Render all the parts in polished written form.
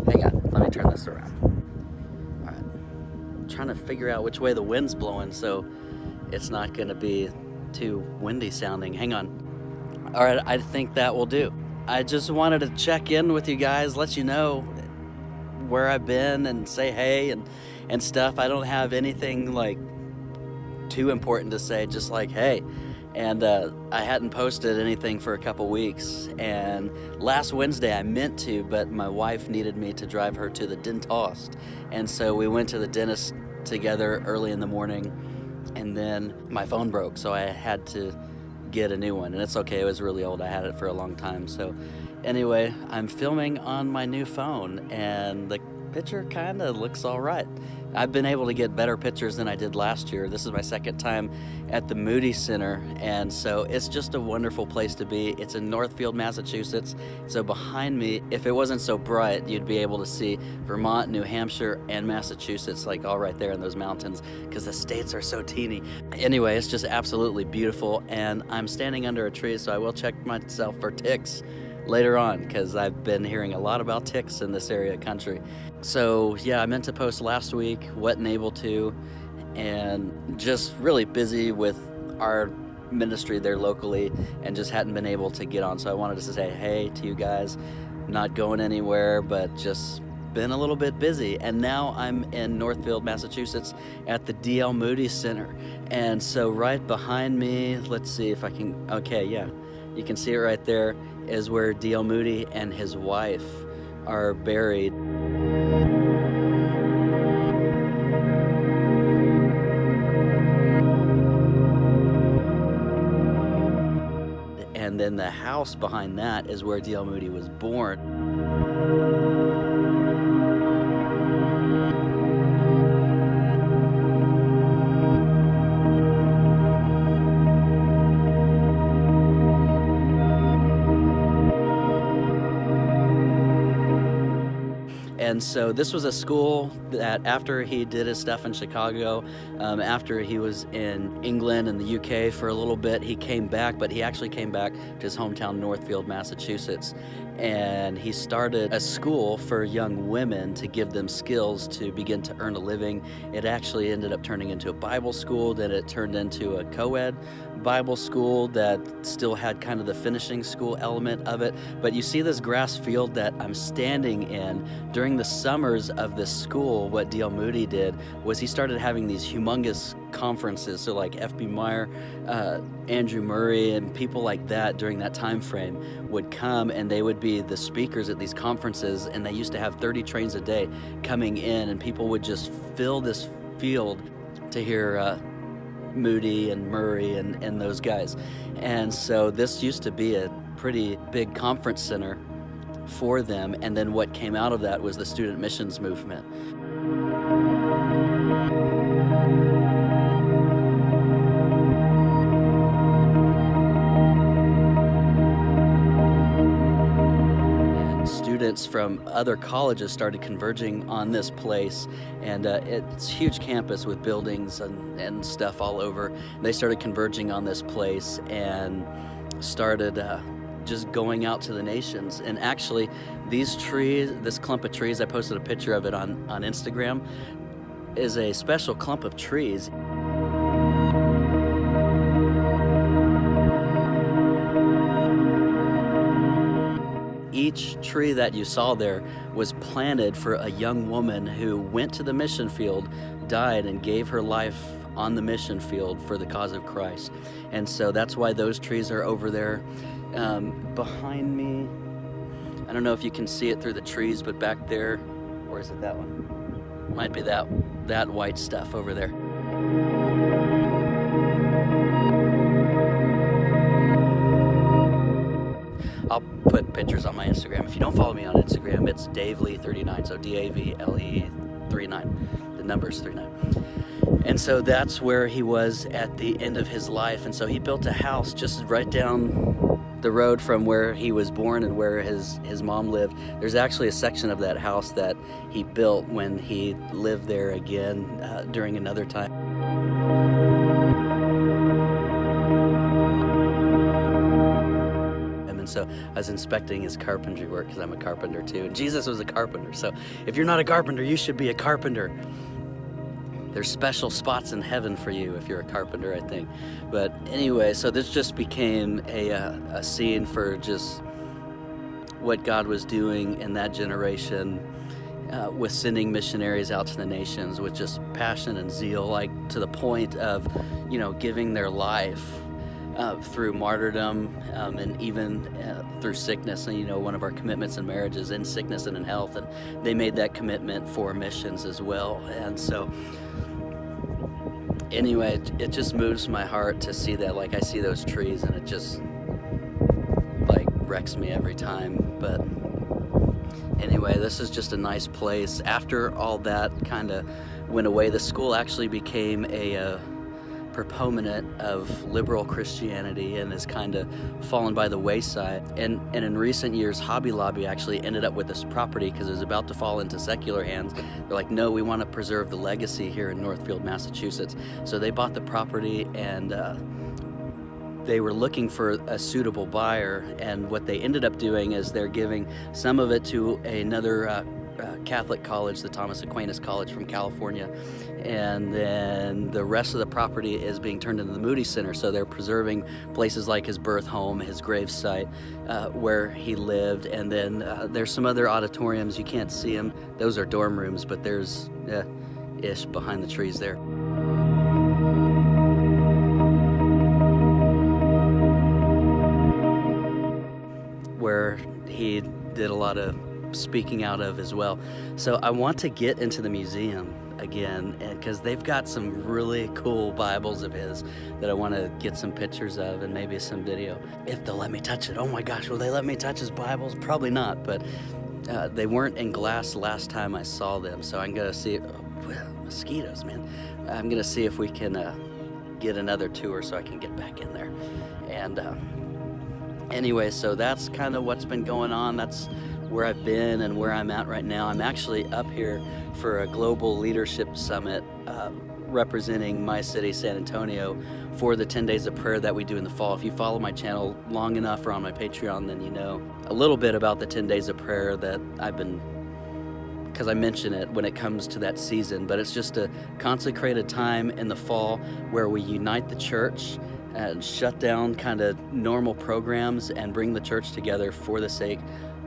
Hang on, let me turn this around. All right, I'm trying to figure out which way the wind's blowing so it's not going to be too windy sounding. Hang on. All right, I think that will do. I just wanted to check in with you guys, let you know where I've been and say hey and stuff. I don't have anything like too important to say, just like hey. And I hadn't posted anything for a couple weeks, and last Wednesday I meant to, but my wife needed me to drive her to the dentist, and so we went to the dentist together early in the morning, and then my phone broke, so I had to get a new one. And it's okay, it was really old, I had it for a long time. So anyway, I'm filming on my new phone, and the picture kind of looks all right. I've been able to get better pictures than I did last year. This is my second time at the Moody Center, and so it's just a wonderful place to be. It's in Northfield, Massachusetts. So behind me, if it wasn't so bright, you'd be able to see Vermont, New Hampshire, and Massachusetts, like all right there in those mountains, because the states are so teeny. Anyway, it's just absolutely beautiful, and I'm standing under a tree, so I will check myself for ticks later on, because I've been hearing a lot about ticks in this area of country. So yeah, I meant to post last week, wasn't able to, and just really busy with our ministry there locally and just hadn't been able to get on. So I wanted to say hey to you guys, not going anywhere, but just been a little bit busy. And now I'm in Northfield, Massachusetts at the D.L. Moody Center. And so right behind me, let's see if I can, okay, yeah, you can see it right there, is where D.L. Moody and his wife are buried. And then the house behind that is where D.L. Moody was born. And so this was a school that after he did his stuff in Chicago, after he was in England and the UK for a little bit, he came back, but he actually came back to his hometown, Northfield, Massachusetts. And he started a school for young women to give them skills to begin to earn a living. It actually ended up turning into a Bible school, then it turned into a co-ed Bible school that still had kind of the finishing school element of it. But you see this grass field that I'm standing in. During the summers of this school, what D.L. Moody did was he started having these humongous conferences. So like F.B. Meyer, Andrew Murray, and people like that during that time frame would come, and they would be the speakers at these conferences, and they used to have 30 trains a day coming in, and people would just fill this field to hear Moody and Murray and those guys. And so this used to be a pretty big conference center for them, and then what came out of that was the student missions movement. Students from other colleges started converging on this place, and it's a huge campus with buildings and stuff all over. They started converging on this place and started just going out to the nations. And actually, these trees, this clump of trees, I posted a picture of it on Instagram, is a special clump of trees. Each tree that you saw there was planted for a young woman who went to the mission field, died, and gave her life on the mission field for the cause of Christ. And so that's why those trees are over there. Behind me, I don't know if you can see it through the trees, but back there, or is it that one? Might be that white stuff over there. I'll put pictures on my Instagram. If you don't follow me on Instagram, it's davely39, so D-A-V-L-E 39. The number's 39. And so that's where he was at the end of his life. And so he built a house just right down the road from where he was born and where his mom lived. There's actually a section of that house that he built when he lived there again during another time. So I was inspecting his carpentry work because I'm a carpenter too. And Jesus was a carpenter. So if you're not a carpenter, you should be a carpenter. There's special spots in heaven for you if you're a carpenter, I think. But anyway, so this just became a scene for just what God was doing in that generation, with sending missionaries out to the nations with just passion and zeal, like to the point of, giving their life through martyrdom, and even through sickness. And one of our commitments in marriage is in sickness and in health, and they made that commitment for missions as well. And so anyway, it just moves my heart to see that. Like, I see those trees and it just like wrecks me every time. But anyway, this is just a nice place. After all that kind of went away, the school actually became a proponent of liberal Christianity and has kind of fallen by the wayside. And in recent years, Hobby Lobby actually ended up with this property because it was about to fall into secular hands. They're like, no, we want to preserve the legacy here in Northfield, Massachusetts. So they bought the property, and they were looking for a suitable buyer. And what they ended up doing is they're giving some of it to another Catholic college, the Thomas Aquinas College from California, and then the rest of the property is being turned into the Moody Center. So they're preserving places like his birth home, his grave site, where he lived, and then there's some other auditoriums. You can't see them; those are dorm rooms, but there's ish behind the trees there. Where he did a lot of speaking out of as well. So I want to get into the museum again, because they've got some really cool Bibles of his that I want to get some pictures of and maybe some video, if they'll let me touch it. Oh my gosh, will they let me touch his Bibles? Probably not, but they weren't in glass last time I saw them, so I'm gonna see. Mosquitoes, man. I'm gonna see if we can get another tour so I can get back in there. And anyway, so that's kind of what's been going on. That's where I've been and where I'm at right now. I'm actually up here for a global leadership summit representing my city, San Antonio, for the 10 days of prayer that we do in the fall. If you follow my channel long enough or on my Patreon, then you know a little bit about the 10 days of prayer that I've been, because I mention it when it comes to that season. But it's just a consecrated time in the fall where we unite the church and shut down kind of normal programs and bring the church together for the sake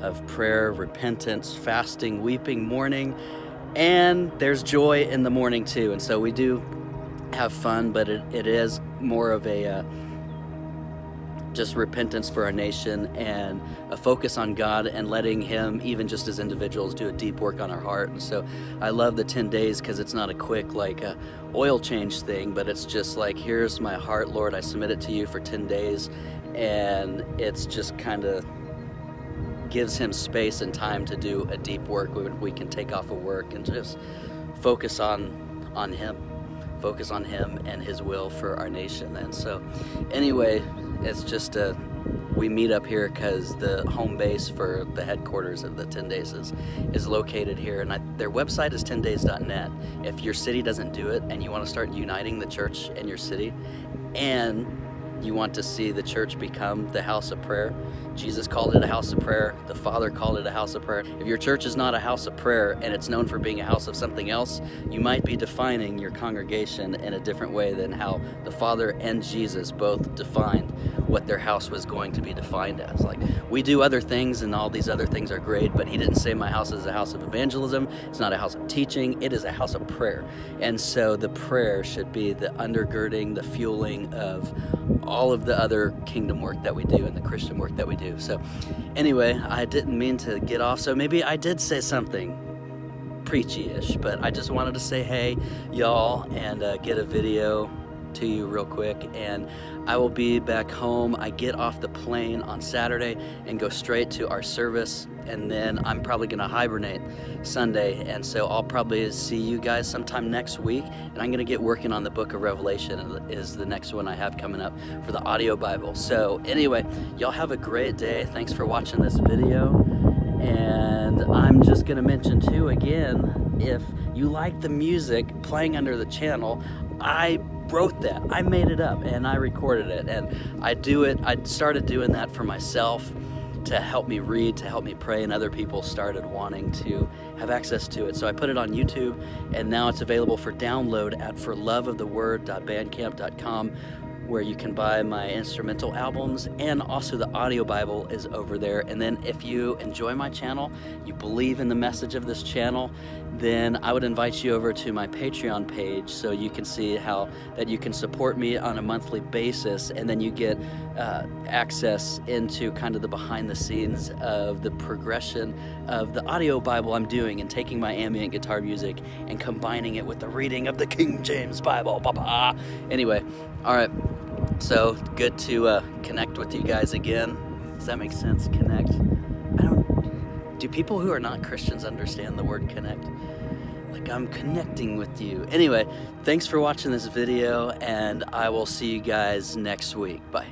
of prayer, repentance, fasting, weeping, mourning, and there's joy in the morning too. And so we do have fun, but it is more of a just repentance for our nation and a focus on God and letting Him, even just as individuals, do a deep work on our heart. And so I love the 10 days because it's not a quick oil change thing, but it's just like, here's my heart, Lord, I submit it to you for 10 days. And it's just kind of gives Him space and time to do a deep work. We can take off of work and just focus on Him. Focus on Him and His will for our nation. And so anyway, it's just we meet up here because the home base for the headquarters of the 10 days is located here, and their website is 10days.net. If your city doesn't do it and you want to start uniting the church in your city, and you want to see the church become the house of prayer. Jesus called it a house of prayer. The Father called it a house of prayer. If your church is not a house of prayer and it's known for being a house of something else, you might be defining your congregation in a different way than how the Father and Jesus both defined what their house was going to be defined as. Like, we do other things and all these other things are great, but He didn't say my house is a house of evangelism. It's not a house of teaching. It is a house of prayer. And so the prayer should be the undergirding, the fueling of all of the other kingdom work that we do and the Christian work that we do. So anyway, I didn't mean to get off, so maybe I did say something preachy-ish, but I just wanted to say hey, y'all, and get a video to you real quick. And I will be back home. I get off the plane on Saturday and go straight to our service, and then I'm probably gonna hibernate Sunday, and so I'll probably see you guys sometime next week, and I'm gonna get working on the book of Revelation is the next one I have coming up for the audio Bible. So anyway, y'all have a great day. Thanks for watching this video. And I'm just gonna mention too, again, if you like the music playing under the channel, I wrote that. I made it up and I recorded it, and I started doing that for myself to help me read, to help me pray, and other people started wanting to have access to it. So I put it on YouTube, and now it's available for download at forloveoftheword.bandcamp.com, where you can buy my instrumental albums, and also the audio Bible is over there. And then if you enjoy my channel, you believe in the message of this channel, then I would invite you over to my Patreon page so you can see how that you can support me on a monthly basis, and then you get access into kind of the behind the scenes of the progression of the audio Bible I'm doing, and taking my ambient guitar music and combining it with the reading of the King James Bible. Anyway, all right, so good to connect with you guys again. Does that make sense? Connect? Do people who are not Christians understand the word connect? Like, I'm connecting with you. Anyway, thanks for watching this video, and I will see you guys next week. Bye.